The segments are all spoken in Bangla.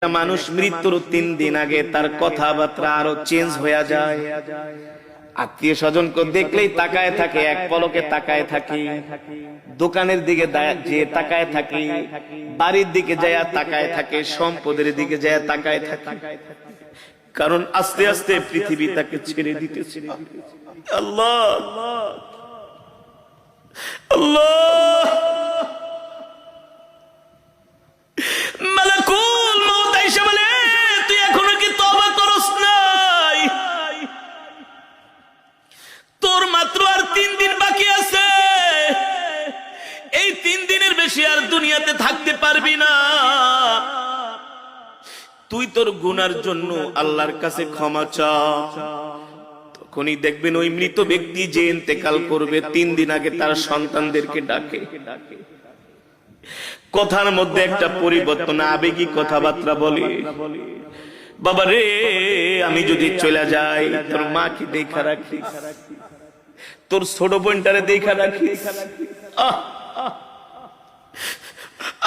মানুষ মৃত্যুর 3 দিন আগে তার কথাবার্তা আরো চেঞ্জ হয়ে যায়। আত্মীয় স্বজনকে দেখলেই তাকায় থাকে, এক পলকে তাকায় থাকে, দোকানের দিকে যে তাকায় থাকে, বাড়ির দিকে যায় তাকায় থাকে, সম্পদের দিকে যায় তাকায় থাকে। কারণ আস্তে আস্তে পৃথিবী তাকে ছেড়ে দিতেছে। আল্লাহ আল্লাহ, মালাকুল মউত আইসা বলে, তুই এখনো কি তওবা করস নাই? তোর মাত্র আর 3 দিন বাকি আছে। এই 3 দিনের বেশি আর দুনিয়াতে থাকতে পারবি না। তুই তোর গুনার জন্য আল্লাহর কাছে ক্ষমা চা। তখনই দেখবেন ওই মৃত ব্যক্তি যে ইন্তেকাল করবে 3 দিন আগে তার সন্তানদেরকে ডাকে। কথার মধ্যে একটা পরিবর্তন, আবেগী কথাবার্তা বলে, বাবা রে, আমি যদি চলে যাই তোর মাকে দেখা রাখিস, তোর ছোট বোনটারে দেখা রাখিস।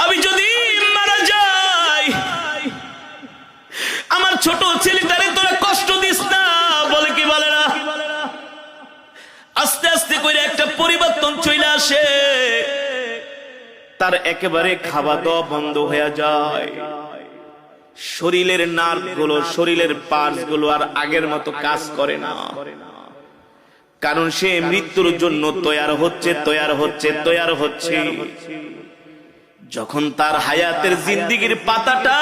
আমি যদি মারা যাই আমার ছোট ছেলেটারে তোরা কষ্ট দিস না। বলে কি বলে না? আস্তে আস্তে করে একটা পরিবর্তন চলে আসে। তার একেবারে খাওয়া দাওয়া বন্ধ হয়ে যায়। শরীরের নার্ভ গুলো, শরীরের পার্টস গুলো আর আগের মতো কাজ করে না। কারণ সে মৃত্যুর জন্য তৈয়ার হচ্ছে। যখন তার হায়াতের জিন্দেগির পাতাটা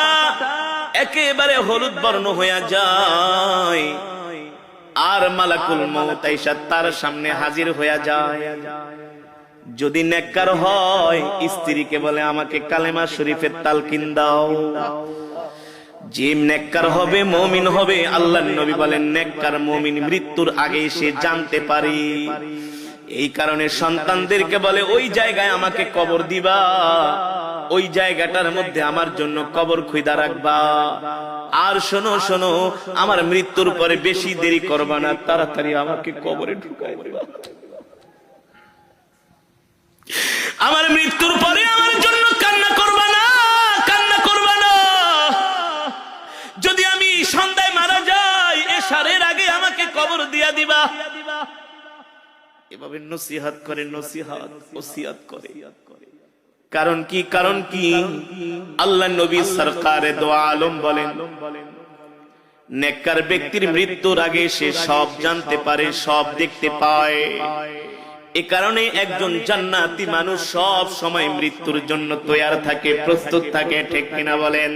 একেবারে হলুদ বর্ণ হয়ে যায়, আর মালাকুল মউত আইসা তার সামনে হাজির হয়ে যায়। যদি নেককার হয়, স্ত্রীকে বলে আমাকে কালেমা শরীফের তালকিন দাও। যে নেককার হবে, মুমিন হবে, আল্লাহর নবী বলেন নেককার মুমিন মৃত্যুর আগে সে জানতে পারে। এই কারণে সন্তানদেরকে বলে ওই জায়গায় আমাকে কবর দিবা, ওই জায়গাটার মধ্যে আমার জন্য কবর খুঁজা রাখবা। আর শোনো শোনো, আমার মৃত্যুর পরে বেশি দেরি করবা না, তাড়াতাড়ি আমাকে কবরে ঢুকাই দিবা। আমার মৃত্যুর পরে আমার জন্য কান্না করবা না, কান্না করবা না। যদি আমি সন্ধ্যায় মারা যাই, এশারের আগে আমাকে কবর দিয়া দিবা। এভাবে নসিহত করে, নসিহত ওসিয়ত করে। কারণ কি? কারণ কি? আল্লাহ নবী সরকারে দো আলম বলেন, নেককার ব্যক্তির মৃত্যুর আগে সে সব জানতে পারে, সব দেখতে পায়। এ কারণে একজন জান্নাতি মানুষ সব সময় মৃত্যুর জন্য তৈয়ার থাকে, প্রস্তুত থাকে। ঠিক কিনা বলেন?